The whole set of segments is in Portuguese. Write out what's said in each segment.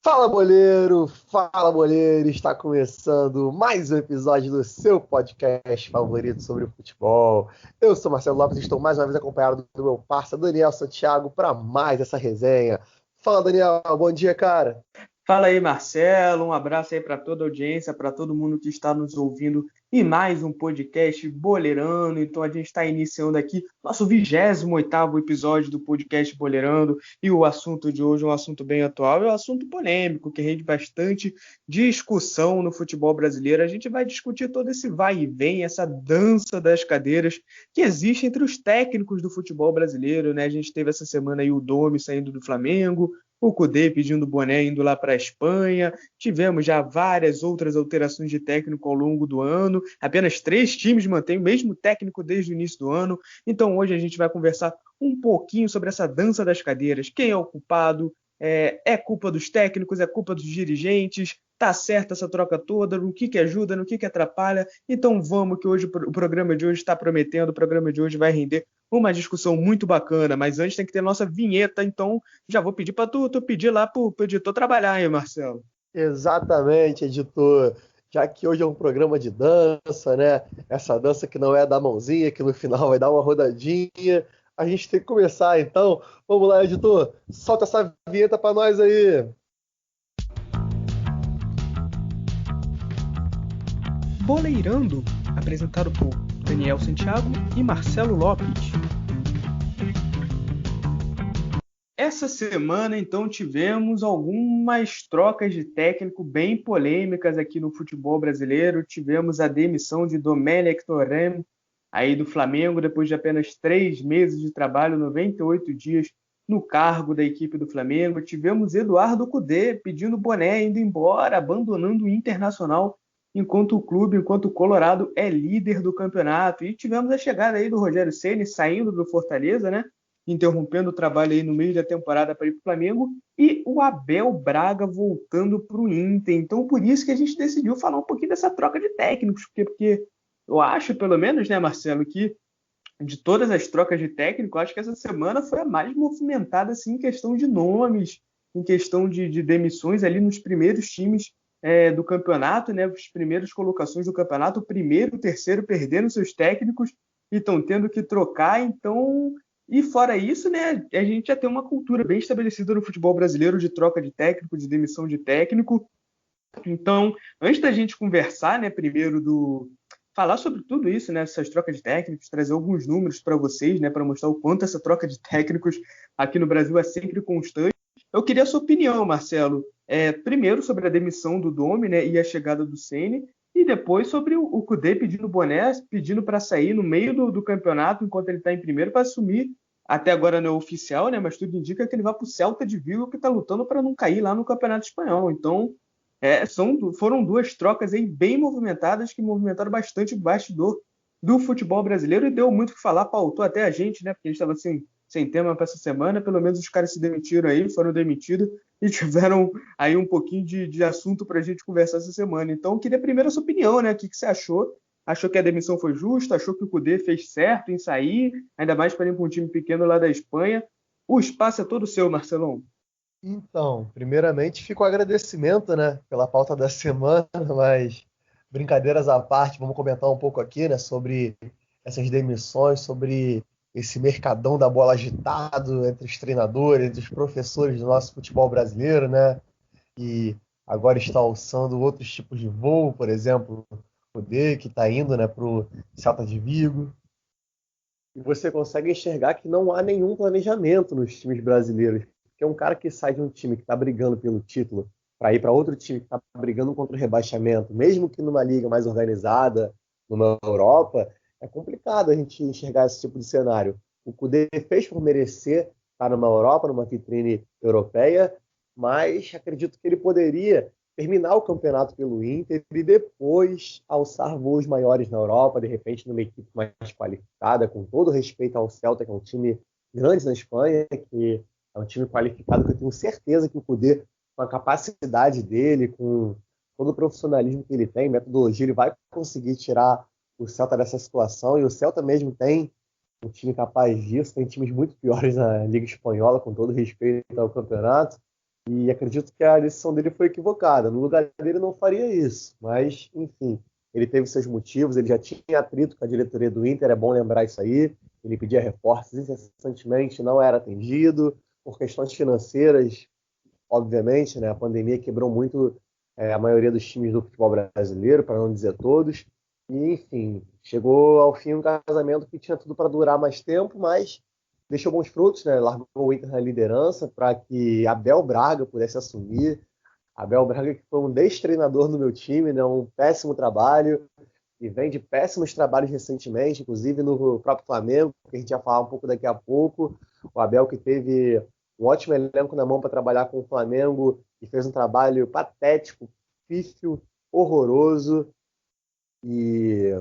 Fala boleiro, está começando mais um episódio do seu podcast favorito sobre o futebol. Eu sou Marcelo Lopes e estou mais uma vez acompanhado do meu parceiro Daniel Santiago para mais essa resenha. Fala Daniel, bom dia, cara. Fala aí, Marcelo. Um abraço aí para toda a audiência, para todo mundo que está nos ouvindo em mais um podcast Boleirando. Então, a gente está iniciando aqui nosso 28º episódio do podcast Boleirando. E o assunto de hoje é um assunto bem atual, é um assunto polêmico, que rende bastante discussão no futebol brasileiro. A gente vai discutir todo esse vai e vem, essa dança das cadeiras que existe entre os técnicos do futebol brasileiro, né? A gente teve essa semana aí o Domi saindo do Flamengo, o Kudê pedindo boné indo lá para a Espanha. Tivemos já várias outras alterações de técnico ao longo do ano. Apenas 3 times mantêm o mesmo técnico desde o início do ano. Então hoje a gente vai conversar um pouquinho sobre essa dança das cadeiras. Quem é o culpado? É culpa dos técnicos? É culpa dos dirigentes? Tá certa essa troca toda? No que ajuda? No que atrapalha? Então vamos que hoje o programa de hoje está prometendo. O programa de hoje vai render uma discussão muito bacana. Mas antes tem que ter nossa vinheta. Então já vou pedir para tu pedir lá pro editor trabalhar aí, Marcelo. Exatamente, editor. Já que hoje é um programa de dança, né? Essa dança que não é da mãozinha, que no final vai dar uma rodadinha. A gente tem que começar, então. Vamos lá, editor. Solta essa vinheta para nós aí. Boleirando, apresentado por Daniel Santiago e Marcelo Lopes. Essa semana, então, tivemos algumas trocas de técnico bem polêmicas aqui no futebol brasileiro. Tivemos a demissão de Domenech Torrent, aí do Flamengo, depois de apenas 3 meses de trabalho, 98 dias no cargo da equipe do Flamengo. Tivemos Eduardo Cudê pedindo boné, indo embora, abandonando o Internacional, enquanto o Colorado é líder do campeonato. E tivemos a chegada aí do Rogério Ceni saindo do Fortaleza, né? Interrompendo o trabalho aí no meio da temporada para ir para o Flamengo, e o Abel Braga voltando para o Inter. Então, por isso que a gente decidiu falar um pouquinho dessa troca de técnicos, porque eu acho, pelo menos, né, Marcelo, que de todas as trocas de técnico, acho que essa semana foi a mais movimentada assim, em questão de nomes, em questão de demissões ali nos primeiros times do campeonato, né, as primeiras colocações do campeonato, o primeiro, o terceiro perdendo seus técnicos e estão tendo que trocar. Então, e fora isso, né, a gente já tem uma cultura bem estabelecida no futebol brasileiro de troca de técnico, de demissão de técnico. Então, antes da gente conversar, né, primeiro falar sobre tudo isso, né, essas trocas de técnicos, trazer alguns números para vocês, né, para mostrar o quanto essa troca de técnicos aqui no Brasil é sempre constante. Eu queria a sua opinião, Marcelo. Primeiro sobre a demissão do Domi, né, e a chegada do Ceni, e depois sobre o Kudê pedindo boné, pedindo para sair no meio do campeonato, enquanto ele está em primeiro, para assumir. Até agora não é oficial, né, mas tudo indica que ele vai para o Celta de Vigo, que está lutando para não cair lá no Campeonato Espanhol. Então, foram duas trocas aí bem movimentadas que movimentaram bastante o bastidor do futebol brasileiro e deu muito o que falar, pautou até a gente, né? Porque a gente estava sem tema para essa semana. Pelo menos os caras se demitiram aí, foram demitidos e tiveram aí um pouquinho de assunto para a gente conversar essa semana. Então, eu queria primeiro a sua opinião, né? O que você achou? Achou que a demissão foi justa? Achou que o Kudê fez certo em sair? Ainda mais para ir para um time pequeno lá da Espanha. O espaço é todo seu, Marcelão. Então, primeiramente, fica o agradecimento, né, pela pauta da semana, mas brincadeiras à parte, vamos comentar um pouco aqui, né, sobre essas demissões, sobre esse mercadão da bola agitado entre os treinadores, entre os professores do nosso futebol brasileiro, né, e agora está alçando outros tipos de voo, por exemplo, o D, que está indo, né, para o Celta de Vigo, e você consegue enxergar que não há nenhum planejamento nos times brasileiros. Porque um cara que sai de um time que está brigando pelo título para ir para outro time que está brigando contra o rebaixamento, mesmo que numa liga mais organizada, numa Europa, é complicado a gente enxergar esse tipo de cenário. O Kudê fez por merecer estar numa Europa, numa vitrine europeia, mas acredito que ele poderia terminar o campeonato pelo Inter e depois alçar voos maiores na Europa, de repente numa equipe mais qualificada, com todo respeito ao Celta, que é um time grande na Espanha, que é um time qualificado, que eu tenho certeza que o Kudê, com a capacidade dele, com todo o profissionalismo que ele tem, metodologia, ele vai conseguir tirar o Celta dessa situação, e o Celta mesmo tem um time capaz disso, tem times muito piores na Liga Espanhola, com todo respeito ao campeonato, E acredito que a decisão dele foi equivocada. No lugar dele, não faria isso. Mas, enfim, ele teve seus motivos. Ele já tinha atrito com a diretoria do Inter, é bom lembrar isso aí. Ele pedia reforços incessantemente, não era atendido. Por questões financeiras, obviamente, né? A pandemia quebrou muito a maioria dos times do futebol brasileiro, para não dizer todos. E, enfim, chegou ao fim um casamento que tinha tudo para durar mais tempo, mas deixou bons frutos, né? Largou o Inter na liderança para que Abel Braga pudesse assumir. Abel Braga, que foi um ex-treinador no meu time, né? Um péssimo trabalho, e vem de péssimos trabalhos recentemente, inclusive no próprio Flamengo, que a gente vai falar um pouco daqui a pouco. O Abel, que teve um ótimo elenco na mão para trabalhar com o Flamengo e fez um trabalho patético, pífio, horroroso, e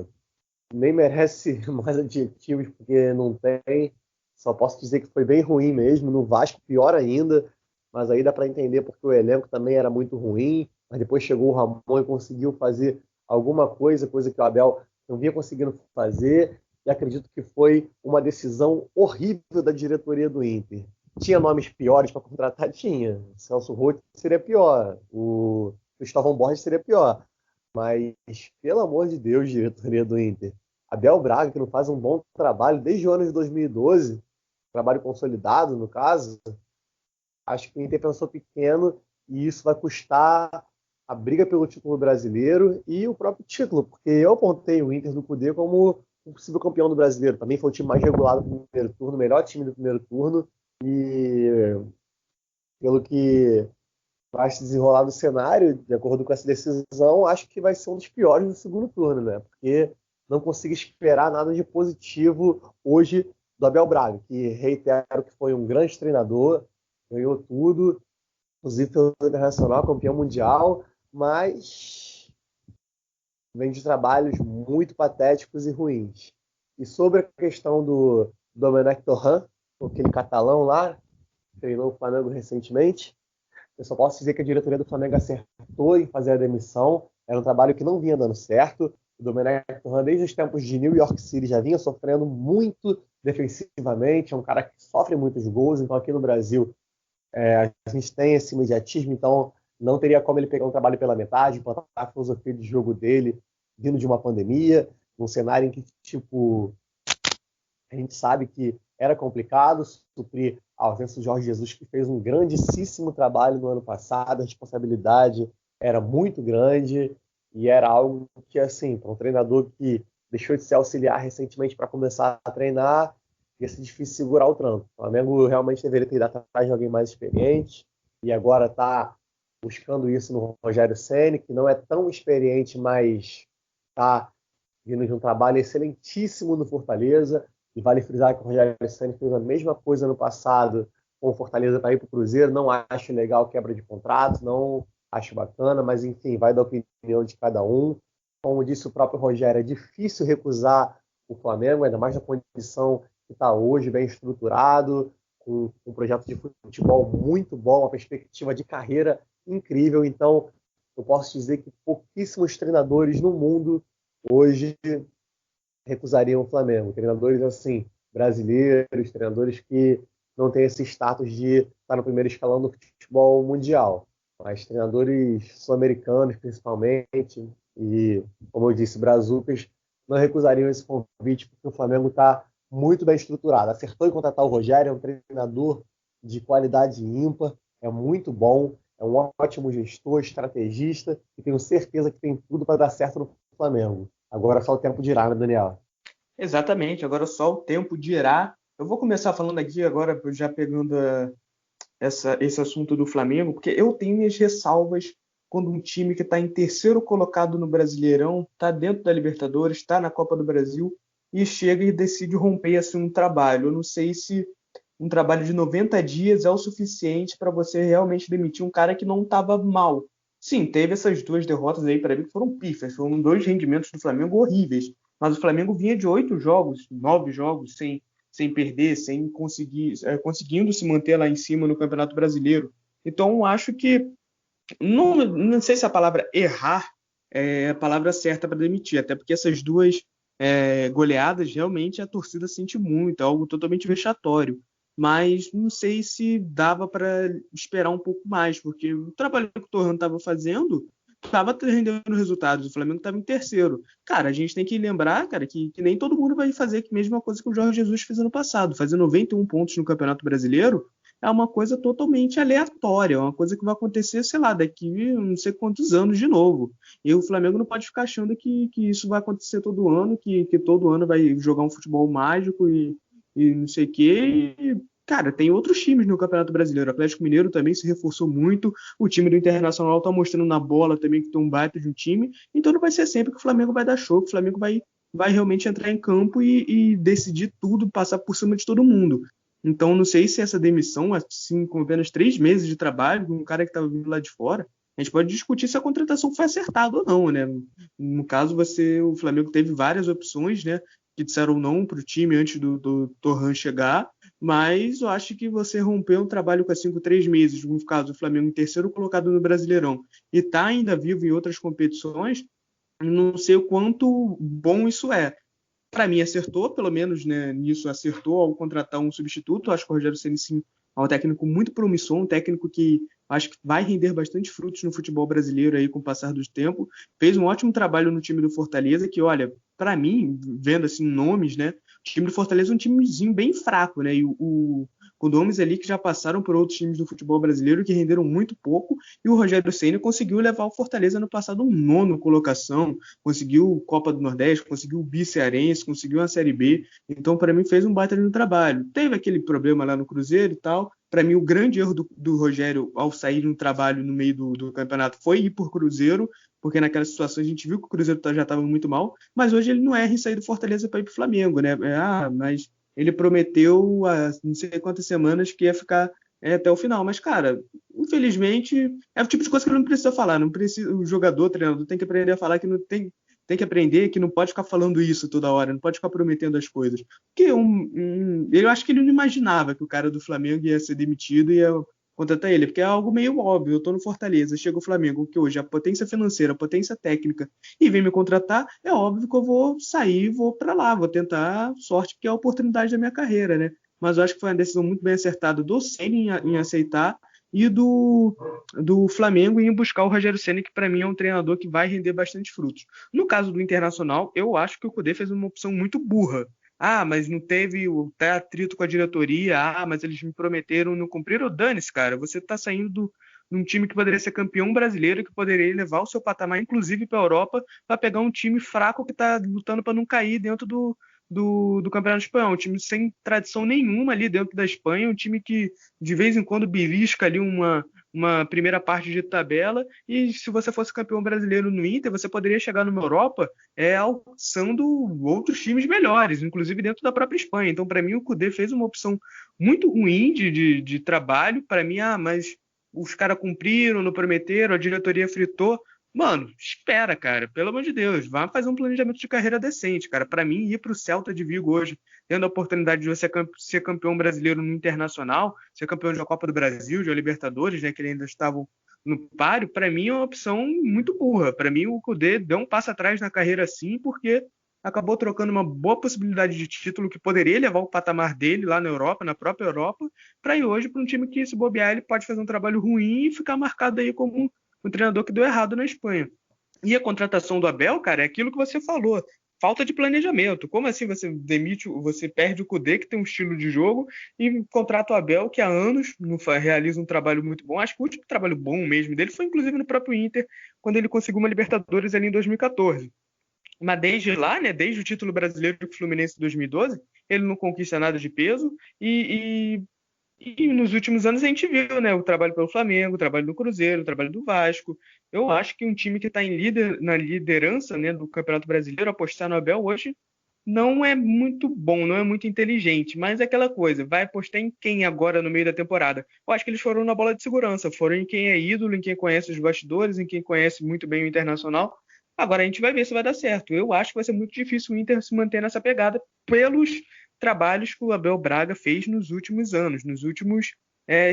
nem merece mais adjetivos, porque não tem. Só posso dizer que foi bem ruim mesmo. No Vasco, pior ainda. Mas aí dá para entender porque o elenco também era muito ruim. Mas depois chegou o Ramon e conseguiu fazer alguma coisa, coisa que o Abel não vinha conseguindo fazer. E acredito que foi uma decisão horrível da diretoria do Inter. Tinha nomes piores para contratar? Tinha. Celso Roth seria pior. O Cristóvão Borges seria pior. Mas, pelo amor de Deus, diretoria do Inter. Abel Braga, que não faz um bom trabalho desde o ano de 2012, trabalho consolidado, no caso, acho que o Inter pensou pequeno e isso vai custar a briga pelo título brasileiro e o próprio título, porque eu apontei o Inter do Cudê como um possível campeão do brasileiro. Também foi o time mais regulado do primeiro turno, o melhor time do primeiro turno, e pelo que vai se desenrolar do cenário, de acordo com essa decisão, acho que vai ser um dos piores do segundo turno, né? Porque não consigo esperar nada de positivo hoje do Abel Braga, que reitero que foi um grande treinador, ganhou tudo, inclusive pelo Internacional, campeão mundial, mas vem de trabalhos muito patéticos e ruins. E sobre a questão do Domenech Torrent, aquele catalão lá, treinou o Flamengo recentemente, eu só posso dizer que a diretoria do Flamengo acertou em fazer a demissão. Era um trabalho que não vinha dando certo. O Domenech Torrent, desde os tempos de New York City, já vinha sofrendo muito defensivamente. É um cara que sofre muitos gols. Então, aqui no Brasil, a gente tem esse imediatismo. Então, não teria como ele pegar um trabalho pela metade, implantar a filosofia de jogo dele vindo de uma pandemia, num cenário em que, tipo, a gente sabe que era complicado suprir a ausência do Jorge Jesus, que fez um grandíssimo trabalho no ano passado, a responsabilidade era muito grande e era algo que, assim, para um treinador que deixou de ser auxiliar recentemente para começar a treinar, ia ser difícil segurar o tranco. O Flamengo realmente deveria ter ido atrás de alguém mais experiente e agora está buscando isso no Rogério Ceni, que não é tão experiente, mas está vindo de um trabalho excelentíssimo no Fortaleza. E vale frisar que o Rogério Ceni fez a mesma coisa no passado com o Fortaleza para ir para o Cruzeiro. Não acho legal quebra de contrato, não acho bacana, mas enfim, vai da opinião de cada um. Como disse o próprio Rogério, é difícil recusar o Flamengo, ainda mais na condição que está hoje, bem estruturado, com um projeto de futebol muito bom, uma perspectiva de carreira incrível. Então, eu posso dizer que pouquíssimos treinadores no mundo hoje recusariam o Flamengo. Treinadores assim, brasileiros, treinadores que não têm esse status de estar no primeiro escalão do futebol mundial. Mas treinadores sul-americanos, principalmente, e, como eu disse, brazucas, não recusariam esse convite, porque o Flamengo está muito bem estruturado. Acertou em contratar o Rogério, é um treinador de qualidade ímpar, é muito bom, é um ótimo gestor, estrategista, e tenho certeza que tem tudo para dar certo no Flamengo. Agora só o tempo dirá, né, Daniel? Exatamente, agora só o tempo dirá. Eu vou começar falando aqui agora, já pegando esse assunto do Flamengo, porque eu tenho minhas ressalvas quando um time que está em terceiro colocado no Brasileirão, está dentro da Libertadores, está na Copa do Brasil e chega e decide romper assim, um trabalho. Eu não sei se um trabalho de 90 dias é o suficiente para você realmente demitir um cara que não estava mal. Sim, teve essas duas derrotas aí para mim que foram pífias, foram dois rendimentos do Flamengo horríveis, mas o Flamengo vinha de 8 jogos, 9 jogos sem perder, conseguindo se manter lá em cima no Campeonato Brasileiro. Então, acho que, não sei se a palavra errar é a palavra certa para demitir, até porque essas duas goleadas, realmente a torcida sente muito, é algo totalmente vexatório. mas não sei se dava para esperar um pouco mais, porque o trabalho que o Torrano estava fazendo estava rendendo resultados, o Flamengo estava em terceiro. Cara, a gente tem que lembrar, cara, que nem todo mundo vai fazer a mesma coisa que o Jorge Jesus fez ano passado, fazer 91 pontos no Campeonato Brasileiro é uma coisa totalmente aleatória, é uma coisa que vai acontecer, sei lá, daqui não sei quantos anos de novo. E o Flamengo não pode ficar achando que isso vai acontecer todo ano, que todo ano vai jogar um futebol mágico e não sei o quê. E, cara, tem outros times no Campeonato Brasileiro. O Atlético Mineiro também se reforçou muito. O time do Internacional está mostrando na bola também que tem um baita de um time. Então não vai ser sempre que o Flamengo vai dar show, que o Flamengo vai realmente entrar em campo e decidir tudo, passar por cima de todo mundo. Então, não sei se essa demissão, assim, com apenas 3 meses de trabalho, um cara que estava vindo lá de fora, a gente pode discutir se a contratação foi acertada ou não, né? No caso, o Flamengo teve várias opções, né? Que disseram não para o time antes do Torran chegar, mas eu acho que você romper um trabalho com 3 meses, no caso, o Flamengo em terceiro colocado no Brasileirão, e está ainda vivo em outras competições, não sei o quanto bom isso é. Para mim acertou, pelo menos, né, nisso acertou ao contratar um substituto. Acho que o Rogério Ceni sim é um técnico muito promissor, um técnico que acho que vai render bastante frutos no futebol brasileiro aí com o passar do tempo. Fez um ótimo trabalho no time do Fortaleza, que olha, para mim, vendo assim nomes, né, o time do Fortaleza é um timezinho bem fraco, né? E com nomes ali que já passaram por outros times do futebol brasileiro que renderam muito pouco, e o Rogério Ceni conseguiu levar o Fortaleza no passado um nono colocação, conseguiu Copa do Nordeste, conseguiu o Bi-Cearense, conseguiu a Série B. Então, para mim, fez um baita no trabalho. Teve aquele problema lá no Cruzeiro e tal. Para mim, o grande erro do Rogério ao sair no trabalho no meio do campeonato foi ir por Cruzeiro, porque naquela situação a gente viu que o Cruzeiro já estava muito mal, mas hoje ele não erra em sair do Fortaleza para ir para o Flamengo, né? Mas ele prometeu há não sei quantas semanas que ia ficar até o final. Mas, cara, infelizmente, é o tipo de coisa que ele não precisa falar. Não precisa, o jogador, o treinador, tem que aprender a falar que não tem que aprender que não pode ficar falando isso toda hora, não pode ficar prometendo as coisas. Porque eu acho que ele não imaginava que o cara do Flamengo ia ser demitido e ia contratar ele, porque é algo meio óbvio. Eu estou no Fortaleza, chega o Flamengo, que hoje é a potência financeira, a potência técnica, e vem me contratar, é óbvio que eu vou sair, vou para lá, vou tentar sorte, porque é a oportunidade da minha carreira, né? Mas eu acho que foi uma decisão muito bem acertada do Ceni em aceitar e do Flamengo em buscar o Rogério Ceni, que para mim é um treinador que vai render bastante frutos. No caso do Internacional, eu acho que o Cudê fez uma opção muito burra. Mas não teve o atrito com a diretoria. Mas eles me prometeram, não cumpriram. Dane-se, cara. Você está saindo de um time que poderia ser campeão brasileiro, que poderia levar o seu patamar, inclusive, para a Europa, para pegar um time fraco que está lutando para não cair dentro do Campeonato Espanhol. Um time sem tradição nenhuma ali dentro da Espanha, um time que de vez em quando belisca ali uma primeira parte de tabela, e se você fosse campeão brasileiro no Inter, você poderia chegar numa Europa alçando outros times melhores, inclusive dentro da própria Espanha. Então, para mim, o Cudê fez uma opção muito ruim de trabalho. Para mim, mas os caras cumpriram, não prometeram, a diretoria fritou. Mano, espera, cara, pelo amor de Deus, vá fazer um planejamento de carreira decente, cara. Para mim, ir para o Celta de Vigo hoje, tendo a oportunidade de você ser campeão brasileiro no Internacional, ser campeão da Copa do Brasil, de Libertadores, né, que eles ainda estavam no páreo, para mim é uma opção muito burra. Para mim, o Cudê deu um passo atrás na carreira sim, porque acabou trocando uma boa possibilidade de título que poderia levar o patamar dele lá na Europa, na própria Europa, para ir hoje para um time que, se bobear, ele pode fazer um trabalho ruim e ficar marcado aí como um treinador que deu errado na Espanha. E a contratação do Abel, cara, é aquilo que você falou. Falta de planejamento. Como assim você perde o Cudê, que tem um estilo de jogo, e contrata o Abel, que há anos não realiza um trabalho muito bom. Acho que o último trabalho bom mesmo dele foi, inclusive, no próprio Inter, quando ele conseguiu uma Libertadores ali em 2014. Mas desde lá, né, desde o título brasileiro do Fluminense de 2012, ele não conquista nada de peso e nos últimos anos a gente viu, né, o trabalho pelo Flamengo, o trabalho do Cruzeiro, o trabalho do Vasco. Eu acho que um time que está na liderança, né, do Campeonato Brasileiro, apostar no Abel hoje não é muito bom, não é muito inteligente, mas é aquela coisa, vai apostar em quem agora no meio da temporada? Eu acho que eles foram na bola de segurança, foram em quem é ídolo, em quem conhece os bastidores, em quem conhece muito bem o Internacional. Agora a gente vai ver se vai dar certo. Eu acho que vai ser muito difícil o Inter se manter nessa pegada pelos trabalhos que o Abel Braga fez nos últimos anos, nos últimos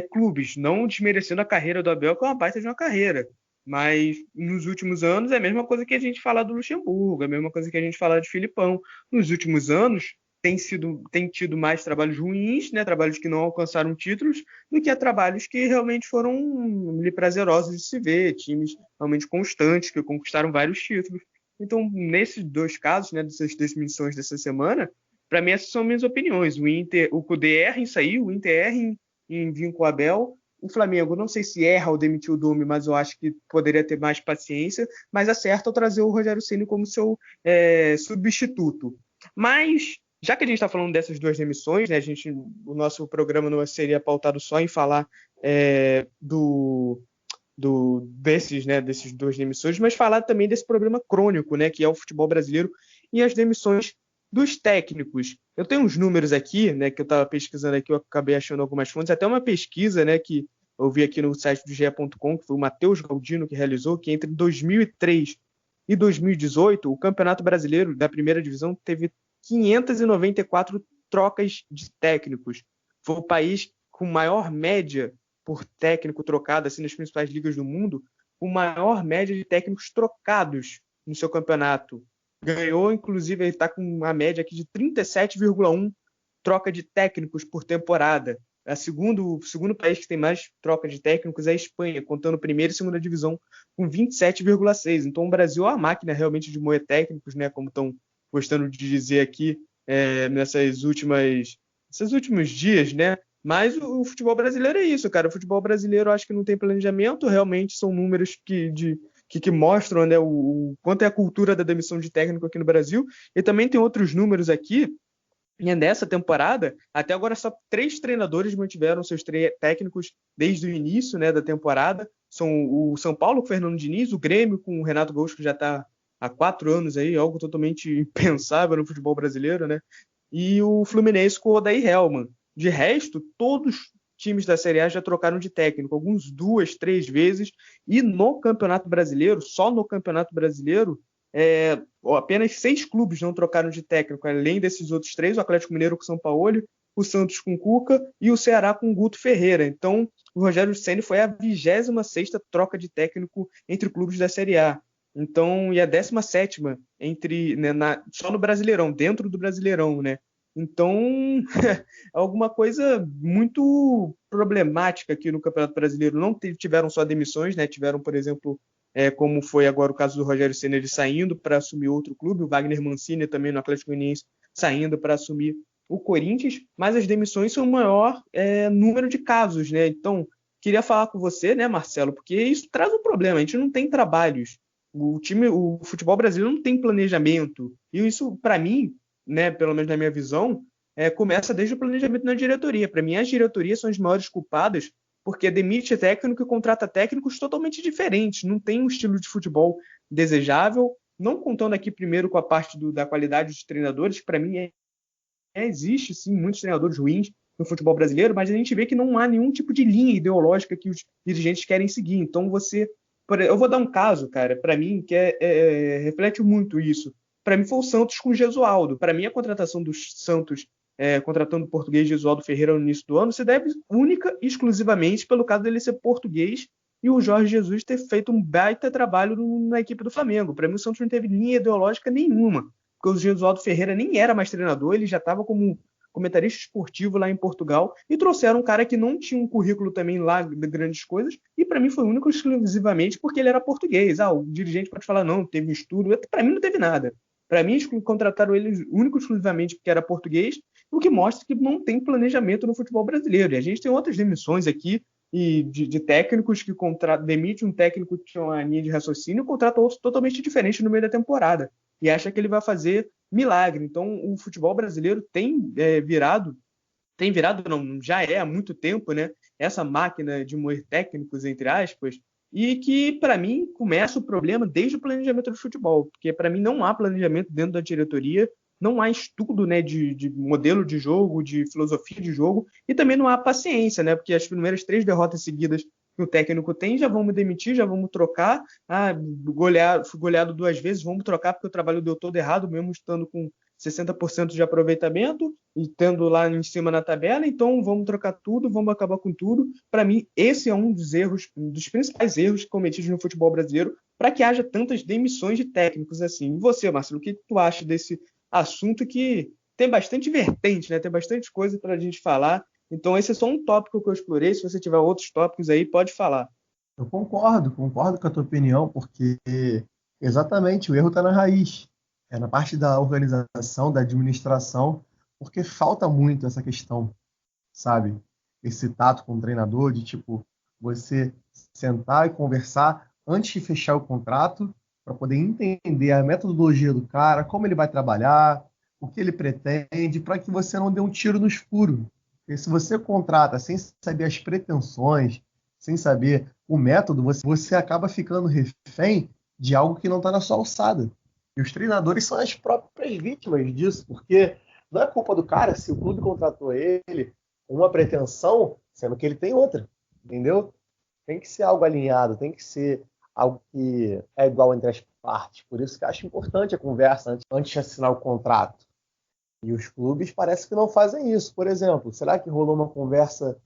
clubes, não desmerecendo a carreira do Abel, que é uma baita de uma carreira. Mas nos últimos anos é a mesma coisa que a gente fala do Luxemburgo, é a mesma coisa que a gente fala de Filipão. Nos últimos anos, tem tido mais trabalhos ruins, né, trabalhos que não alcançaram títulos, do que trabalhos que realmente foram prazerosos de se ver, times realmente constantes, que conquistaram vários títulos. Então, nesses dois casos, né, dessas demissões dessa semana, para mim essas são minhas opiniões. O Kudê erra em sair, o Inter erra em vir com o Abel. O Flamengo, não sei se erra ao demitir o Domi, mas eu acho que poderia ter mais paciência, mas acerta ao trazer o Rogério Ceni como seu substituto. Mas, já que a gente está falando dessas duas demissões, né, o nosso programa não seria pautado só em falar desses duas demissões, mas falar também desse problema crônico, né, que é o futebol brasileiro e as demissões dos técnicos. Eu tenho uns números aqui, né, que eu estava pesquisando aqui, eu acabei achando algumas fontes, até uma pesquisa, né, que eu vi aqui no site do GE.com, que foi o Matheus Galdino que realizou, que entre 2003 e 2018, o Campeonato Brasileiro da primeira divisão teve 594 trocas de técnicos. Foi o país com maior média por técnico trocado, assim, nas principais ligas do mundo, com maior média de técnicos trocados no seu campeonato. Ganhou, inclusive, ele está com uma média aqui de 37,1 troca de técnicos por temporada. O segundo país que tem mais troca de técnicos é a Espanha, contando primeira e segunda divisão com 27,6. Então o Brasil é uma máquina realmente de moer técnicos, né, como estão gostando de dizer aqui nesses últimos dias, né? Mas o futebol brasileiro é isso, cara. O futebol brasileiro eu acho que não tem planejamento, realmente são números que mostram, né, o quanto é a cultura da demissão de técnico aqui no Brasil. E também tem outros números aqui. E nessa temporada, até agora só 3 treinadores mantiveram seus técnicos desde o início, né, da temporada. São o São Paulo com o Fernando Diniz, o Grêmio com o Renato Gaúcho, que já está há 4 anos aí, algo totalmente impensável no futebol brasileiro, né? E o Fluminense com o Odair Hellmann. De resto, todos os times da Série A já trocaram de técnico, alguns 2, 3 vezes. E no Campeonato Brasileiro, só no Campeonato Brasileiro, apenas 6 clubes não trocaram de técnico, além desses outros 3, o Atlético Mineiro com o São Paulo, o Santos com o Cuca e o Ceará com o Guto Ferreira. Então, o Rogério Ceni foi a 26ª troca de técnico entre clubes da Série A. Então, e a 17ª só no Brasileirão, dentro do Brasileirão, né? Então, é alguma coisa muito problemática aqui no Campeonato Brasileiro. Não tiveram só demissões, né? Tiveram, por exemplo, como foi agora o caso do Rogério Ceni, ele saindo para assumir outro clube, o Wagner Mancini também no Atlético Goianiense saindo para assumir o Corinthians, mas as demissões são o maior número de casos, né? Então, queria falar com você, né, Marcelo, porque isso traz um problema, a gente não tem trabalhos, o futebol brasileiro não tem planejamento, e isso, para mim, né, pelo menos na minha visão, começa desde o planejamento na diretoria. Para mim, as diretorias são as maiores culpadas, porque demite técnico e contrata técnicos totalmente diferentes, não tem um estilo de futebol desejável, não contando aqui primeiro com a parte da qualidade dos treinadores, que para mim existe sim muitos treinadores ruins no futebol brasileiro, mas a gente vê que não há nenhum tipo de linha ideológica que os dirigentes querem seguir. Então eu vou dar um caso, cara, para mim que reflete muito isso. Para mim foi o Santos com o Gesualdo. Para mim a contratação do Santos contratando o português Gesualdo Ferreira no início do ano se deve única e exclusivamente pelo caso dele ser português e o Jorge Jesus ter feito um baita trabalho na equipe do Flamengo. Para mim o Santos não teve linha ideológica nenhuma, porque o Gesualdo Ferreira nem era mais treinador, ele já estava como comentarista esportivo lá em Portugal, e trouxeram um cara que não tinha um currículo também lá de grandes coisas, e para mim foi único exclusivamente porque ele era português. O dirigente pode falar, não, teve um estudo, para mim não teve nada. Para mim, contrataram ele único exclusivamente porque era português, o que mostra que não tem planejamento no futebol brasileiro. E a gente tem outras demissões aqui de técnicos que demite um técnico que tinha uma linha de raciocínio e contrata outro totalmente diferente no meio da temporada. E acha que ele vai fazer milagre. Então, o futebol brasileiro tem virado, não, já há muito tempo, né? Essa máquina de moer técnicos, entre aspas, e que, para mim, começa o problema desde o planejamento do futebol, porque, para mim, não há planejamento dentro da diretoria, não há estudo, né, de modelo de jogo, de filosofia de jogo, e também não há paciência, né? Porque as primeiras 3 derrotas seguidas que o técnico tem, já vamos demitir, já vamos trocar. Fui goleado 2 vezes, vamos trocar porque o trabalho deu todo errado, mesmo estando com 60% de aproveitamento e tendo lá em cima na tabela, então vamos trocar tudo, vamos acabar com tudo. Para mim, esse é um dos principais erros cometidos no futebol brasileiro, para que haja tantas demissões de técnicos assim. E você, Marcelo, o que tu acha desse assunto que tem bastante vertente, né? Tem bastante coisa para a gente falar. Então, esse é só um tópico que eu explorei. Se você tiver outros tópicos aí, pode falar. Eu concordo com a tua opinião, porque exatamente o erro está na raiz, é na parte da organização, da administração, porque falta muito essa questão, sabe? Esse tato com o treinador, de tipo, você sentar e conversar antes de fechar o contrato, para poder entender a metodologia do cara, como ele vai trabalhar, o que ele pretende, para que você não dê um tiro no escuro. Porque se você contrata sem saber as pretensões, sem saber o método, você acaba ficando refém de algo que não está na sua alçada. E os treinadores são as próprias vítimas disso, porque não é culpa do cara se o clube contratou ele com uma pretensão, sendo que ele tem outra, entendeu? Tem que ser algo alinhado, tem que ser algo que é igual entre as partes. Por isso que eu acho importante a conversa antes de assinar o contrato. E os clubes parece que não fazem isso. Por exemplo, será que rolou uma conversa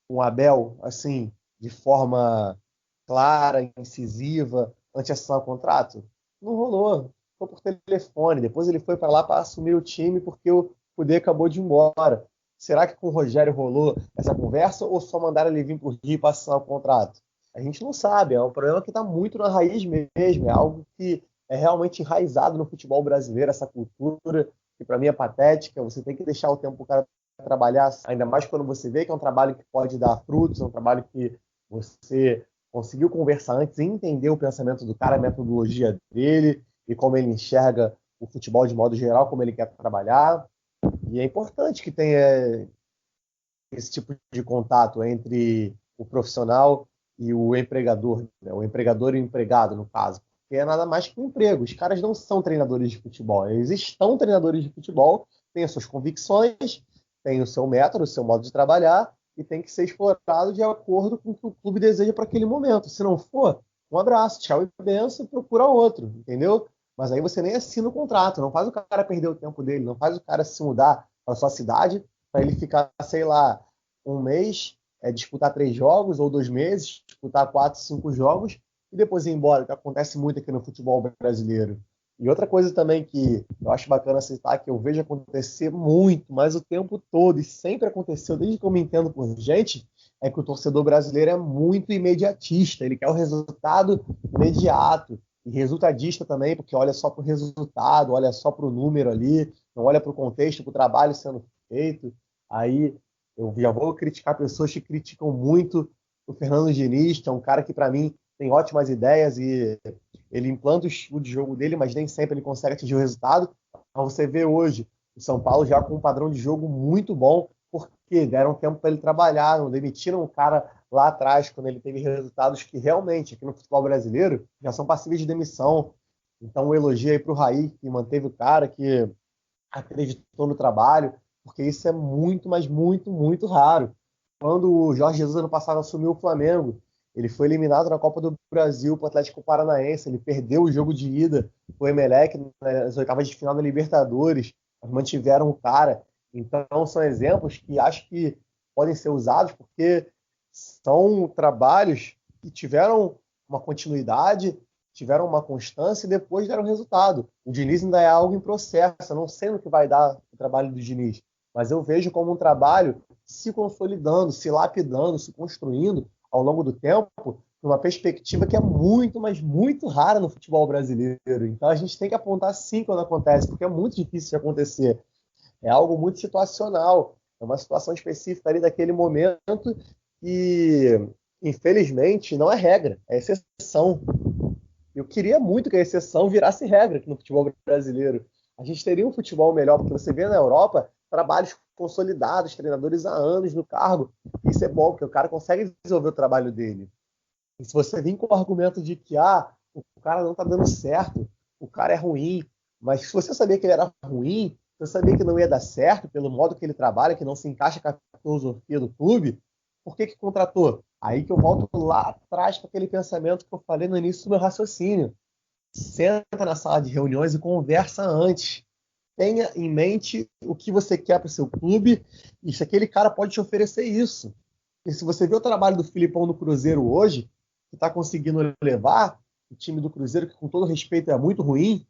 com o Abel, assim, de forma clara, incisiva, antes de assinar o contrato? Não rolou. Foi por telefone. Depois ele foi para lá para assumir o time porque o Cudê acabou de ir embora. Será que com o Rogério rolou essa conversa ou só mandaram ele vir por dia para assinar o contrato? A gente não sabe. É um problema que está muito na raiz mesmo. É algo que é realmente enraizado no futebol brasileiro, essa cultura que para mim é patética. Você tem que deixar o tempo para o cara trabalhar, ainda mais quando você vê que é um trabalho que pode dar frutos, é um trabalho que você conseguiu conversar antes e entender o pensamento do cara, a metodologia dele e como ele enxerga o futebol de modo geral, como ele quer trabalhar. E é importante que tenha esse tipo de contato entre o profissional e o empregador, né? O empregador e o empregado, no caso. Porque é nada mais que um emprego. Os caras não são treinadores de futebol. Eles estão treinadores de futebol, têm as suas convicções, têm o seu método, o seu modo de trabalhar e tem que ser explorado de acordo com o que o clube deseja para aquele momento. Se não for, um abraço, tchau e benção, procura outro, entendeu? Mas aí você nem assina o contrato, não faz o cara perder o tempo dele, não faz o cara se mudar para sua cidade para ele ficar, sei lá, um mês, disputar 3 jogos, ou 2 meses, disputar 4, 5 jogos, e depois ir embora, que acontece muito aqui no futebol brasileiro. E outra coisa também que eu acho bacana citar, que eu vejo acontecer muito, mas o tempo todo, e sempre aconteceu, desde que eu me entendo por gente, é que o torcedor brasileiro é muito imediatista, ele quer o resultado imediato, e resultadista também, porque olha só para o resultado, olha só para o número ali, não olha para o contexto, para o trabalho sendo feito. Aí eu já vou criticar pessoas que criticam muito o Fernando Diniz, que é um cara que, para mim, tem ótimas ideias e ele implanta o estilo de jogo dele, mas nem sempre ele consegue atingir o resultado. Mas você vê hoje o São Paulo já com um padrão de jogo muito bom, porque deram tempo para ele trabalhar, não demitiram o cara lá atrás, quando ele teve resultados que realmente, aqui no futebol brasileiro, já são passíveis de demissão. Então, um elogio aí para o Raí, que manteve o cara, que acreditou no trabalho, porque isso é muito, mas muito, muito raro. Quando o Jorge Jesus, ano passado, assumiu o Flamengo, ele foi eliminado na Copa do Brasil para o Atlético Paranaense, ele perdeu o jogo de ida para o Emelec nas oitavas de final da Libertadores, mas mantiveram o cara. Então, são exemplos que acho que podem ser usados porque são trabalhos que tiveram uma continuidade, tiveram uma constância e depois deram resultado. O Diniz ainda é algo em processo, eu não sei no que vai dar o trabalho do Diniz, mas eu vejo como um trabalho se consolidando, se lapidando, se construindo ao longo do tempo, numa perspectiva que é muito, mas muito rara no futebol brasileiro. Então a gente tem que apontar sim quando acontece, porque é muito difícil de acontecer. É algo muito situacional, é uma situação específica ali daquele momento e, infelizmente, não é regra, é exceção. Eu queria muito que a exceção virasse regra aqui no futebol brasileiro. A gente teria um futebol melhor, porque você vê na Europa trabalhos consolidados, treinadores há anos no cargo. Isso é bom, porque o cara consegue desenvolver o trabalho dele. E se você vir com o argumento de que o cara não está dando certo, o cara é ruim, mas se você sabia que ele era ruim, você sabia que não ia dar certo pelo modo que ele trabalha, que não se encaixa com a filosofia do clube, por que contratou? Aí que eu volto lá atrás para aquele pensamento que eu falei no início do meu raciocínio. Senta na sala de reuniões e conversa antes. Tenha em mente o que você quer para o seu clube e se aquele cara pode te oferecer isso. E se você vê o trabalho do Filipão no Cruzeiro hoje, que está conseguindo levar o time do Cruzeiro, que com todo respeito é muito ruim,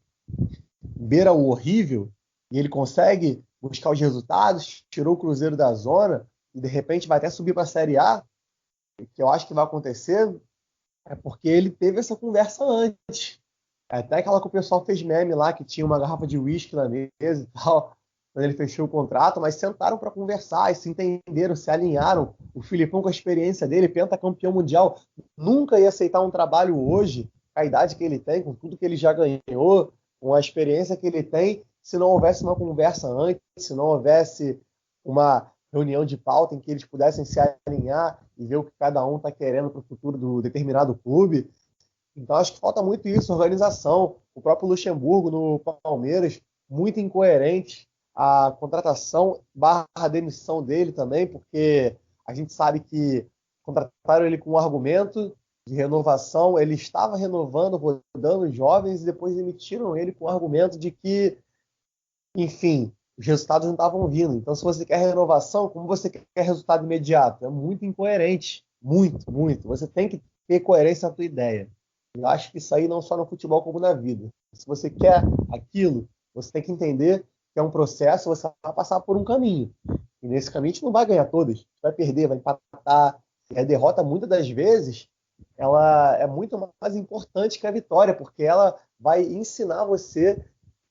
beira o horrível, e ele consegue buscar os resultados, tirou o Cruzeiro da zona e de repente vai até subir para a Série A, que eu acho que vai acontecer, é porque ele teve essa conversa antes. Até aquela que o pessoal fez meme lá, que tinha uma garrafa de uísque na mesa e tal, quando ele fechou o contrato, mas sentaram para conversar e se entenderam, se alinharam. O Filipão, com a experiência dele, pentacampeão mundial, nunca ia aceitar um trabalho hoje, com a idade que ele tem, com tudo que ele já ganhou, com a experiência que ele tem, se não houvesse uma conversa antes, se não houvesse uma reunião de pauta em que eles pudessem se alinhar e ver o que cada um está querendo para o futuro do determinado clube. Então, acho que falta muito isso, organização. O próprio Luxemburgo no Palmeiras, muito incoerente. A contratação barra demissão dele também, porque a gente sabe que contrataram ele com um argumento de renovação, ele estava renovando, rodando os jovens, e depois demitiram ele com o argumento de que, enfim, os resultados não estavam vindo. Então, se você quer renovação, como você quer resultado imediato? É muito incoerente. Muito, muito. Você tem que ter coerência na tua ideia. Eu acho que isso aí não só no futebol como na vida. Se você quer aquilo, você tem que entender que é um processo, você vai passar por um caminho. E nesse caminho a gente não vai ganhar todas. Vai perder, vai empatar. E a derrota, muitas das vezes, ela é muito mais importante que a vitória, porque ela vai ensinar você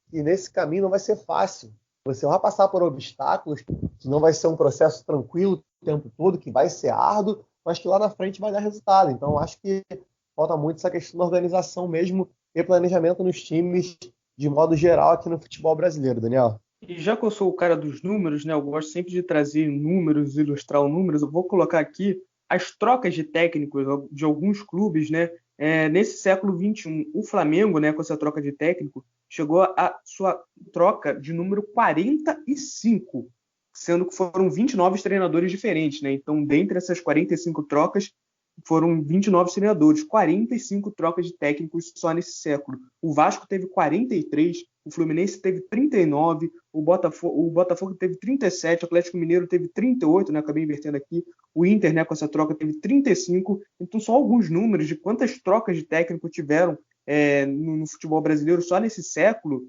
que nesse caminho não vai ser fácil. Você vai passar por obstáculos, que não vai ser um processo tranquilo o tempo todo, que vai ser árduo, mas que lá na frente vai dar resultado. Então, acho que falta muito essa questão da organização mesmo e planejamento nos times de modo geral aqui no futebol brasileiro, Daniel. E já que eu sou o cara dos números, né, eu gosto sempre de trazer números, ilustrar os números, eu vou colocar aqui as trocas de técnicos de alguns clubes, né, nesse século XXI. O Flamengo, né, com essa troca de técnico, chegou a sua troca de número 45, sendo que foram 29 treinadores diferentes, né? Então, dentre essas 45 trocas, foram 29 treinadores, 45 trocas de técnicos só nesse século. O Vasco teve 43, o Fluminense teve 39, o Botafogo teve 37, o Atlético Mineiro teve 38, né? Acabei invertendo aqui. O Inter, né, com essa troca, teve 35. Então, só alguns números de quantas trocas de técnico tiveram no futebol brasileiro só nesse século,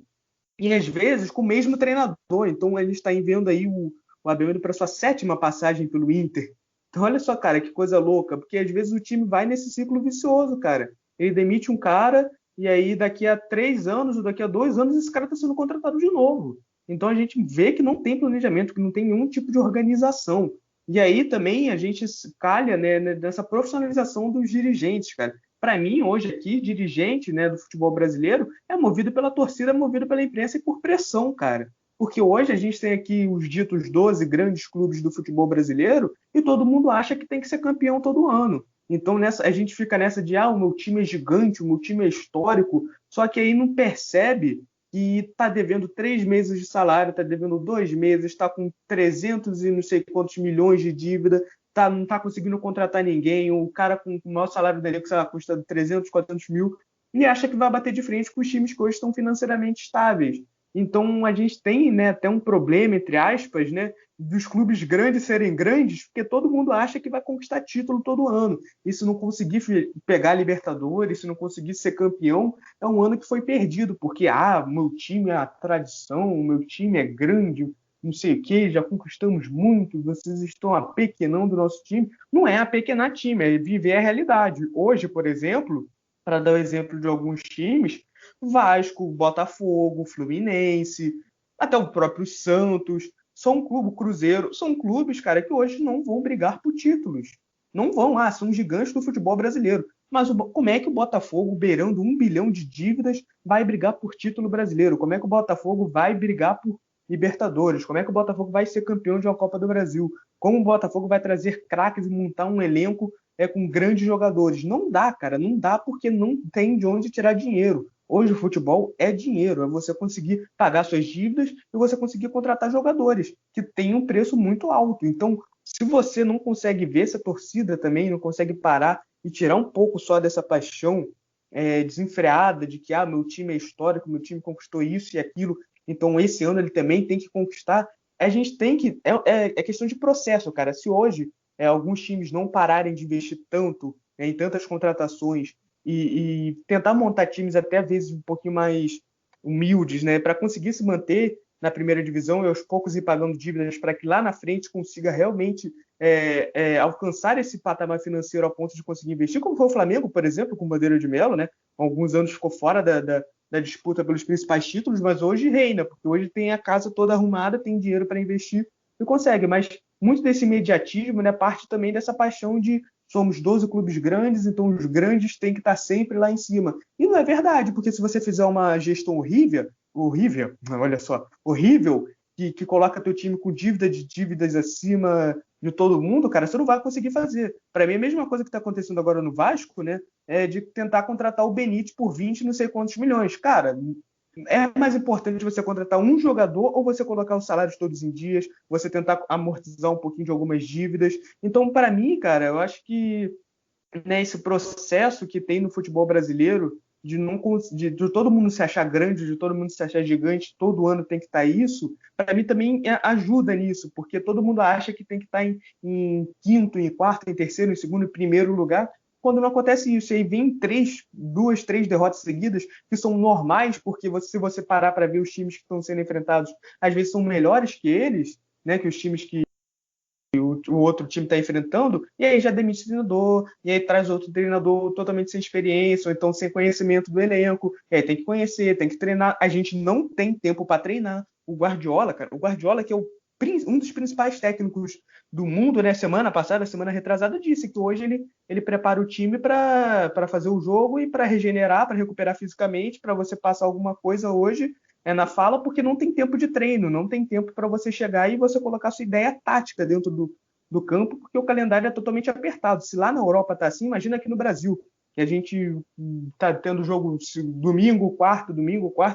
e às vezes com o mesmo treinador. Então, a gente está vendo aí o Abel indo para sua 7ª passagem pelo Inter. Então, olha só, cara, que coisa louca, porque às vezes o time vai nesse ciclo vicioso, cara. Ele demite um cara e aí daqui a 3 anos ou daqui a 2 anos esse cara está sendo contratado de novo. Então a gente vê que não tem planejamento, que não tem nenhum tipo de organização. E aí também a gente calha, né, nessa profissionalização dos dirigentes, cara. Para mim, hoje aqui, dirigente, né, do futebol brasileiro é movido pela torcida, é movido pela imprensa e por pressão, cara. Porque hoje a gente tem aqui os ditos 12 grandes clubes do futebol brasileiro e todo mundo acha que tem que ser campeão todo ano. Então a gente fica nessa de, o meu time é gigante, o meu time é histórico, só que aí não percebe que está devendo 3 meses de salário, está devendo 2 meses, está com 300 e não sei quantos milhões de dívida, não está conseguindo contratar ninguém, o cara com o maior salário dele que custa 300, 400 mil, e acha que vai bater de frente com os times que hoje estão financeiramente estáveis. Então a gente tem, né, até um problema, entre aspas, né, dos clubes grandes serem grandes, porque todo mundo acha que vai conquistar título todo ano. E se não conseguir pegar Libertadores, se não conseguir ser campeão, é um ano que foi perdido, porque meu time é a tradição, o meu time é grande, não sei o que, já conquistamos muito, vocês estão apequenando o nosso time. Não é apequenar time, é viver a realidade. Hoje, por exemplo, para dar o exemplo de alguns times, Vasco, Botafogo, Fluminense, até o próprio Santos, são clube, Cruzeiro, são clubes, cara, que hoje não vão brigar por títulos. Não vão, são gigantes do futebol brasileiro. Mas como é que o Botafogo, beirando 1 bilhão de dívidas, vai brigar por título brasileiro? Como é que o Botafogo vai brigar por Libertadores? Como é que o Botafogo vai ser campeão de uma Copa do Brasil? Como o Botafogo vai trazer craques e montar um elenco com grandes jogadores? Não dá, cara, não dá porque não tem de onde tirar dinheiro. Hoje o futebol é dinheiro, é você conseguir pagar suas dívidas e você conseguir contratar jogadores, que tem um preço muito alto. Então, se você não consegue ver essa torcida também, não consegue parar e tirar um pouco só dessa paixão desenfreada de que meu time é histórico, meu time conquistou isso e aquilo, então esse ano ele também tem que conquistar, a gente tem que... É questão de processo, cara. Se hoje alguns times não pararem de investir tanto em tantas contratações e tentar montar times até às vezes um pouquinho mais humildes, né, para conseguir se manter, na primeira divisão e aos poucos ir pagando dívidas para que lá na frente consiga realmente alcançar esse patamar financeiro ao ponto de conseguir investir, como foi o Flamengo, por exemplo, com o Bandeira de Melo, né? Há alguns anos ficou fora da disputa pelos principais títulos, mas hoje reina, porque hoje tem a casa toda arrumada, tem dinheiro para investir e consegue. Mas muito desse imediatismo, né, parte também dessa paixão de somos 12 clubes grandes, então os grandes têm que estar sempre lá em cima. E não é verdade, porque se você fizer uma gestão horrível, que coloca teu time com dívidas acima de todo mundo, cara, você não vai conseguir fazer. Para mim, a mesma coisa que está acontecendo agora no Vasco, né, é de tentar contratar o Benítez por 20 não sei quantos milhões. Cara, é mais importante você contratar um jogador ou você colocar os salários todos em dias, você tentar amortizar um pouquinho de algumas dívidas. Então, para mim, cara, eu acho que, né, esse processo que tem no futebol brasileiro de todo mundo se achar grande, de todo mundo se achar gigante, todo ano tem que estar isso, para mim também ajuda nisso, porque todo mundo acha que tem que estar em quinto, em quarto, em terceiro, em segundo, em primeiro lugar, quando não acontece isso. E aí vem duas, três derrotas seguidas que são normais, porque se você parar para ver os times que estão sendo enfrentados, às vezes são melhores que eles, né, que os times que o outro time está enfrentando, e aí já demite o treinador, e aí traz outro treinador totalmente sem experiência, ou então sem conhecimento do elenco, e aí tem que conhecer, tem que treinar. A gente não tem tempo para treinar. O Guardiola, cara, que é um dos principais técnicos do mundo, né? Semana passada, semana retrasada, disse que hoje ele prepara o time para fazer o jogo e para regenerar, para recuperar fisicamente, para você passar alguma coisa hoje na fala, porque não tem tempo de treino, não tem tempo para você chegar e você colocar sua ideia tática dentro do campo, porque o calendário é totalmente apertado. Se lá na Europa tá assim, imagina aqui no Brasil, que a gente tá tendo jogo domingo, quarta,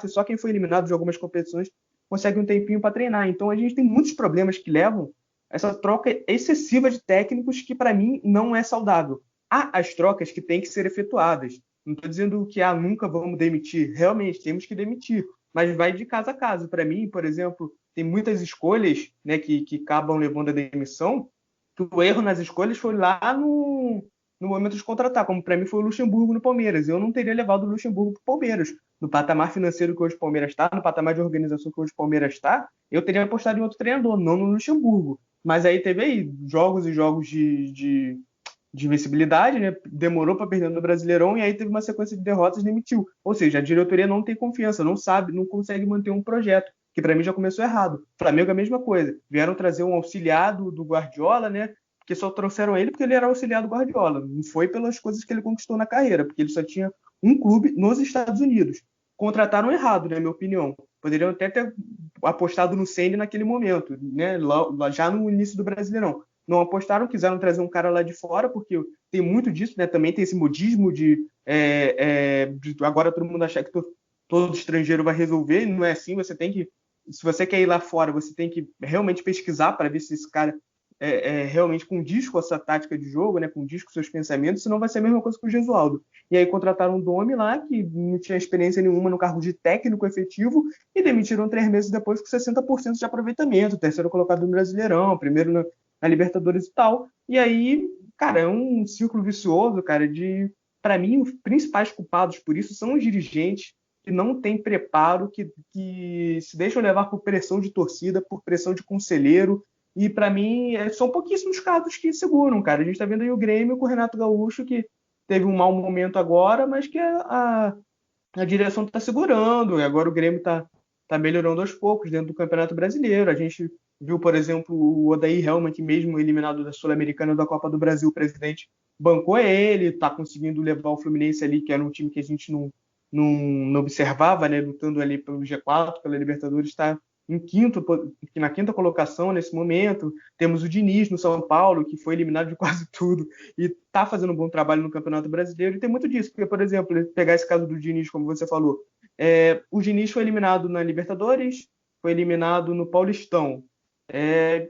e só quem foi eliminado de algumas competições consegue um tempinho para treinar. Então a gente tem muitos problemas que levam essa troca excessiva de técnicos que, para mim, não é saudável. Há as trocas que têm que ser efetuadas. Não estou dizendo que nunca vamos demitir. Realmente, temos que demitir. Mas vai de casa a casa. Para mim, por exemplo, tem muitas escolhas, né, que acabam levando a demissão, que o erro nas escolhas foi lá no momento de contratar, como para mim foi o Luxemburgo no Palmeiras. Eu não teria levado o Luxemburgo para o Palmeiras. No patamar financeiro que hoje o Palmeiras está, no patamar de organização que hoje o Palmeiras está, eu teria apostado em outro treinador, não no Luxemburgo. Mas aí teve aí jogos e jogos de invencibilidade, né? Demorou para perder no Brasileirão e aí teve uma sequência de derrotas e demitiu. Ou seja, a diretoria não tem confiança, não sabe, não consegue manter um projeto, que para mim já começou errado. Flamengo é a mesma coisa. Vieram trazer um auxiliar do Guardiola, né? Porque só trouxeram ele porque ele era auxiliar do Guardiola. Não foi pelas coisas que ele conquistou na carreira, porque ele só tinha um clube nos Estados Unidos. Contrataram errado, na minha opinião. Poderiam até ter apostado no Ceni naquele momento, né? Lá, já no início do Brasileirão. Não apostaram, quiseram trazer um cara lá de fora, porque tem muito disso, né? Também tem esse modismo de agora todo mundo achar que todo estrangeiro vai resolver, e não é assim. Você tem que, se você quer ir lá fora, você tem que realmente pesquisar para ver se esse cara realmente condiz com essa tática de jogo, né? Condiz com seus pensamentos, senão vai ser a mesma coisa que o Gesualdo. E aí contrataram um Domi lá, que não tinha experiência nenhuma no cargo de técnico efetivo, e demitiram 3 meses depois com 60% de aproveitamento, terceiro colocado no Brasileirão, primeiro na Libertadores e tal. E aí, cara, é um círculo vicioso, cara, para mim, os principais culpados por isso são os dirigentes que não têm preparo, que se deixam levar por pressão de torcida, por pressão de conselheiro. E, para mim, são pouquíssimos casos que seguram, cara. A gente está vendo aí o Grêmio com o Renato Gaúcho, que teve um mau momento agora, mas que a direção está segurando. E agora o Grêmio está melhorando aos poucos dentro do Campeonato Brasileiro. A gente viu, por exemplo, o Odair Hellmann, que mesmo eliminado da Sul-Americana da Copa do Brasil, o presidente bancou ele, está conseguindo levar o Fluminense ali, que era um time que a gente não observava, né, lutando ali pelo G4, pela Libertadores, está na quinta colocação nesse momento. Temos o Diniz no São Paulo, que foi eliminado de quase tudo e está fazendo um bom trabalho no Campeonato Brasileiro. E tem muito disso, porque, por exemplo, pegar esse caso do Diniz, como você falou, o Diniz foi eliminado na Libertadores, foi eliminado no Paulistão.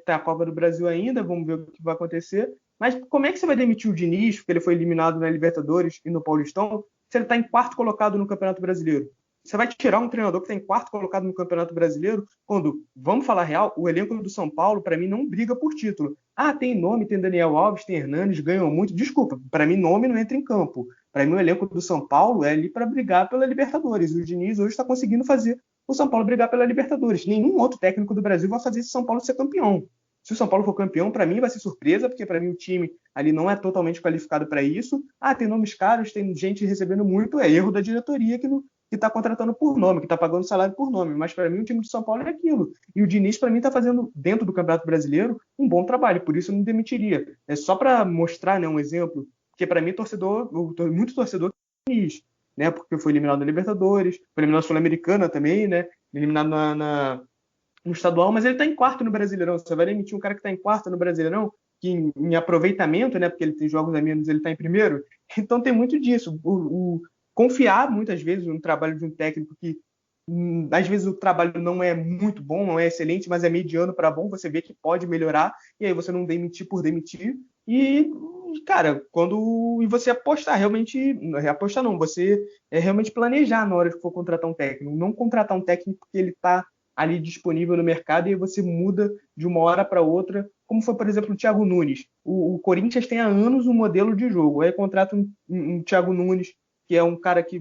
Tá a Copa do Brasil ainda, vamos ver o que vai acontecer. Mas como é que você vai demitir o Diniz, porque ele foi eliminado na Libertadores e no Paulistão, se ele está em quarto colocado no Campeonato Brasileiro? Você vai tirar um treinador que está em quarto colocado no Campeonato Brasileiro, quando, vamos falar real, o elenco do São Paulo, para mim, não briga por título. Tem nome, tem Daniel Alves, tem Hernanes, ganham muito. Desculpa, para mim, nome não entra em campo. Para mim, o elenco do São Paulo é ali para brigar pela Libertadores. O Diniz hoje está conseguindo fazer o São Paulo brigar pela Libertadores. Nenhum outro técnico do Brasil vai fazer esse São Paulo ser campeão. Se o São Paulo for campeão, para mim vai ser surpresa, porque para mim o time ali não é totalmente qualificado para isso. Tem nomes caros, tem gente recebendo muito, é erro da diretoria que está contratando por nome, que está pagando salário por nome. Mas para mim o time de São Paulo é aquilo. E o Diniz, para mim, está fazendo, dentro do Campeonato Brasileiro, um bom trabalho, por isso eu não demitiria. É só para mostrar, né, um exemplo, porque para mim, muito torcedor é Diniz, né, porque foi eliminado na Libertadores, foi eliminado na Sul-Americana também, né, eliminado no estadual, mas ele está em quarto no Brasileirão. Você vai demitir um cara que está em quarto no Brasileirão, que em aproveitamento, né, porque ele tem jogos a menos, ele está em primeiro. Então tem muito disso. Confiar muitas vezes no trabalho de um técnico que às vezes o trabalho não é muito bom, não é excelente, mas é mediano para bom, você vê que pode melhorar, e aí você não demitir por demitir. E, cara, e você apostar, realmente, apostar não, você realmente planejar na hora que for contratar um técnico, não contratar um técnico porque ele está ali disponível no mercado e aí você muda de uma hora para outra, como foi, por exemplo, o Thiago Nunes. O Corinthians tem há anos um modelo de jogo, aí contrata um Thiago Nunes, que é um cara que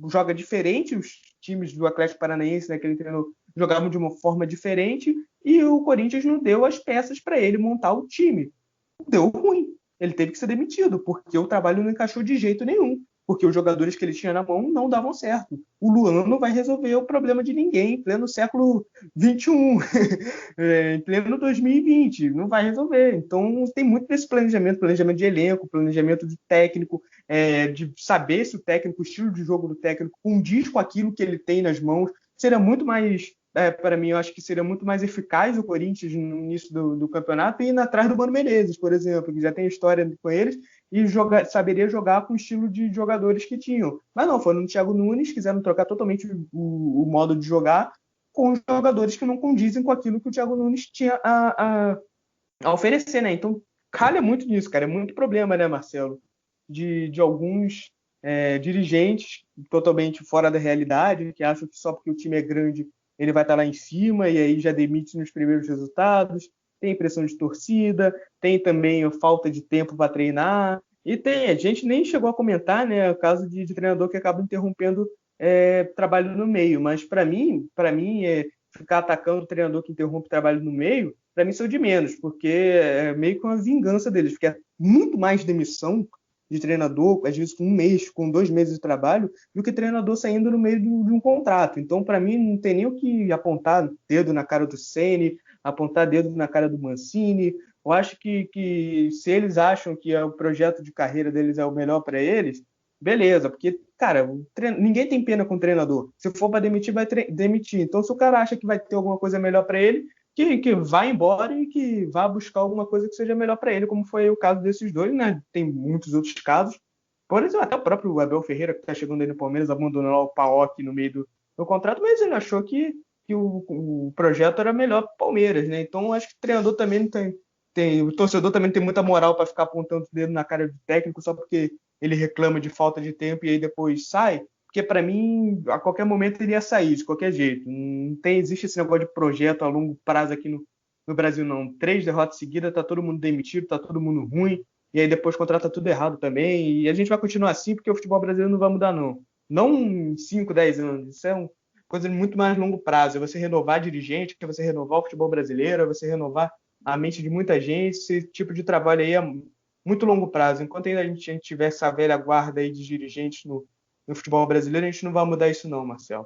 joga diferente, os times do Atlético Paranaense, né, que ele treinou, jogavam de uma forma diferente, e o Corinthians não deu as peças para ele montar o time. Deu ruim. Ele teve que ser demitido, porque o trabalho não encaixou de jeito nenhum, porque os jogadores que ele tinha na mão não davam certo. O Luan não vai resolver o problema de ninguém em pleno século XXI, em pleno 2020, não vai resolver. Então tem muito desse planejamento de elenco, planejamento de técnico, de saber se o estilo de jogo do técnico condiz com aquilo que ele tem nas mãos. Seria muito mais para mim, eu acho que seria muito mais eficaz o Corinthians no início do campeonato e ir atrás do Mano Menezes, por exemplo, que já tem história com eles e saberia jogar com o estilo de jogadores que tinham. Mas não, foram no Thiago Nunes, quiseram trocar totalmente o modo de jogar com os jogadores que não condizem com aquilo que o Thiago Nunes tinha a oferecer, né? Então, calha muito nisso, cara. É muito problema, né, Marcelo? De alguns dirigentes totalmente fora da realidade, que acham que só porque o time é grande ele vai estar lá em cima e aí já demite nos primeiros resultados. Tem pressão de torcida, tem também a falta de tempo para treinar. E a gente nem chegou a comentar, né, o caso de treinador que acaba interrompendo trabalho no meio. Mas para mim ficar atacando o treinador que interrompe trabalho no meio, para mim são de menos, porque é meio que uma vingança deles, porque é muito mais demissão de treinador, às vezes com 1 mês, com 2 meses de trabalho, do que treinador saindo no meio de um contrato. Então, para mim, não tem nem o que apontar dedo na cara do Ceni, apontar dedo na cara do Mancini. Eu acho que se eles acham que o projeto de carreira deles é o melhor para eles, beleza, porque, cara, ninguém tem pena com o treinador. Se for para demitir, vai demitir. Então, se o cara acha que vai ter alguma coisa melhor para ele, que vá embora e que vá buscar alguma coisa que seja melhor para ele, como foi o caso desses dois, né? Tem muitos outros casos. Por exemplo, até o próprio Abel Ferreira, que está chegando aí no Palmeiras, abandonou o Paok no meio do contrato, mas ele achou que o projeto era melhor para o Palmeiras, né? Então, acho que o treinador também não tem. O torcedor também não tem muita moral para ficar apontando o dedo na cara do técnico só porque ele reclama de falta de tempo e aí depois sai. Porque para mim, a qualquer momento ele ia sair, de qualquer jeito. Não existe esse negócio de projeto a longo prazo aqui no Brasil, não. 3 derrotas seguidas, tá todo mundo demitido, tá todo mundo ruim, e aí depois contrata tudo errado também. E a gente vai continuar assim porque o futebol brasileiro não vai mudar, não. Não em 5, 10 anos. Isso é uma coisa de muito mais longo prazo. É você renovar dirigente, é você renovar o futebol brasileiro, é você renovar a mente de muita gente. Esse tipo de trabalho aí é muito longo prazo. Enquanto ainda a gente tiver essa velha guarda aí de dirigentes no futebol brasileiro, a gente não vai mudar isso não, Marcelo.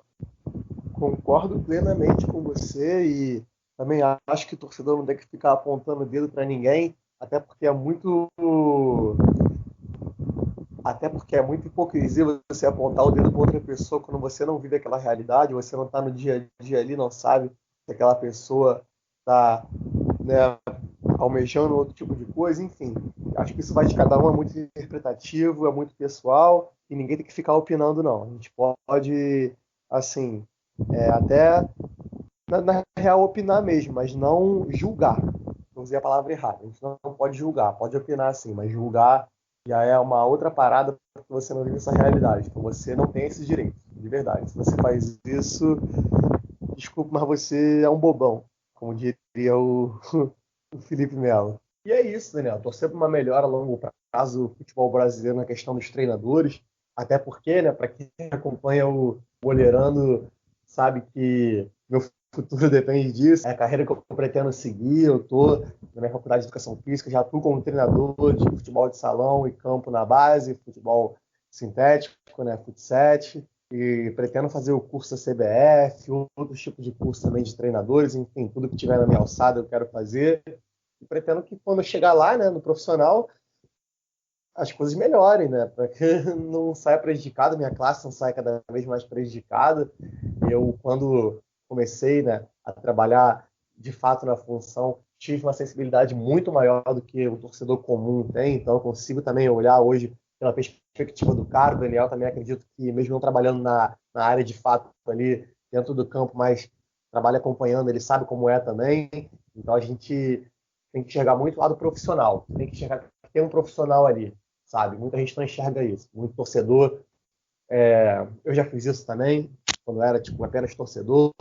Concordo plenamente com você e também acho que o torcedor não tem que ficar apontando o dedo para ninguém, até porque é muito hipocrisia você apontar o dedo para outra pessoa quando você não vive aquela realidade, você não está no dia a dia ali, não sabe se aquela pessoa está, né, almejando outro tipo de coisa, enfim. Acho que isso vai de cada um, é muito interpretativo, é muito pessoal e ninguém tem que ficar opinando, não. A gente pode, assim, até na real opinar mesmo, mas não julgar. Não usei a palavra errada. A gente não pode julgar, pode opinar sim, mas julgar já é uma outra parada porque você não vive essa realidade. Então você não tem esse direito, de verdade. Se você faz isso, desculpa, mas você é um bobão, como diria o Felipe Melo. E é isso, Daniel. Torcer para uma melhora a longo prazo do futebol brasileiro na questão dos treinadores, até porque, né, para quem acompanha o Olheirando sabe que meu futuro depende disso. É a carreira que eu pretendo seguir. Eu estou na minha faculdade de Educação Física, já atuo como treinador de futebol de salão e campo na base, futebol sintético, né, futsal, e pretendo fazer o curso da CBF, outros tipos de curso também de treinadores, enfim, tudo que tiver na minha alçada eu quero fazer. E pretendo que quando eu chegar lá, né, no profissional, as coisas melhorem, né, para que não saia prejudicado, minha classe não saia cada vez mais prejudicada. Eu, quando comecei, né, a trabalhar de fato na função, tive uma sensibilidade muito maior do que o torcedor comum tem, então eu consigo também olhar hoje pela perspectiva do cara. O Daniel também acredito que, mesmo não trabalhando na área de fato ali dentro do campo, mas trabalha acompanhando, ele sabe como é também. Então a gente tem que enxergar muito o lado profissional, tem que enxergar que tem um profissional ali, sabe? Muita gente não enxerga isso, muito torcedor. Eu já fiz isso também, quando era tipo apenas torcedor.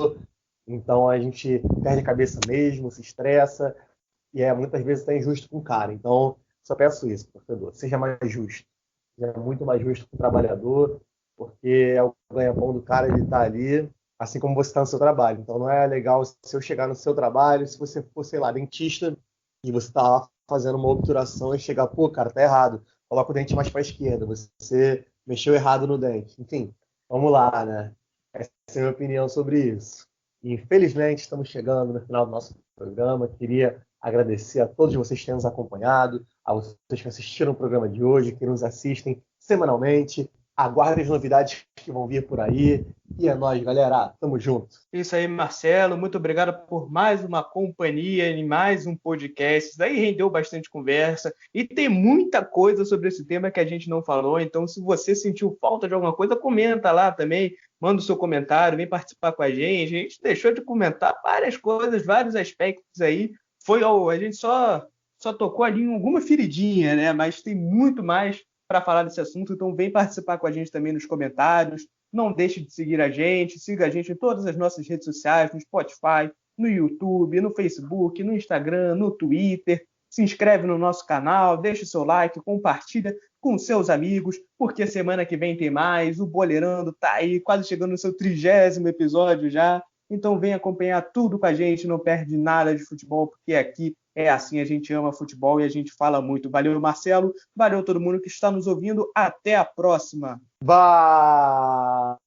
Então a gente perde a cabeça mesmo, se estressa e muitas vezes é injusto com o cara. Então só peço isso, torcedor, seja mais justo, seja muito mais justo com o trabalhador, porque é o ganha-pão do cara, ele tá ali, assim como você está no seu trabalho. Então não é legal se eu chegar no seu trabalho, se você for, sei lá, dentista e você tá lá fazendo uma obturação e chegar, pô, cara, tá errado, coloca o dente mais para a esquerda, você mexeu errado no dente. Enfim, vamos lá, né? Essa é a minha opinião sobre isso. Infelizmente, estamos chegando no final do nosso programa. Queria agradecer a todos vocês que têm nos acompanhado, a vocês que assistiram o programa de hoje, que nos assistem semanalmente. Aguardem as novidades que vão vir por aí. E é nóis, galera. Tamo junto. Isso aí, Marcelo. Muito obrigado por mais uma companhia em mais um podcast. Isso daí rendeu bastante conversa. E tem muita coisa sobre esse tema que a gente não falou. Então, se você sentiu falta de alguma coisa, comenta lá também. Manda o seu comentário, vem participar com a gente. A gente deixou de comentar várias coisas, vários aspectos aí. A gente só tocou ali em alguma feridinha, né? Mas tem muito mais para falar desse assunto. Então, vem participar com a gente também nos comentários. Não deixe de seguir a gente, siga a gente em todas as nossas redes sociais, no Spotify, no YouTube, no Facebook, no Instagram, no Twitter. Se inscreve no nosso canal, deixa o seu like, compartilha com seus amigos, porque semana que vem tem mais. O Boleirando tá aí, quase chegando no seu 30º episódio já. Então vem acompanhar tudo com a gente, não perde nada de futebol, porque aqui é assim, a gente ama futebol e a gente fala muito. Valeu, Marcelo, valeu todo mundo que está nos ouvindo. Até a próxima! Valeu!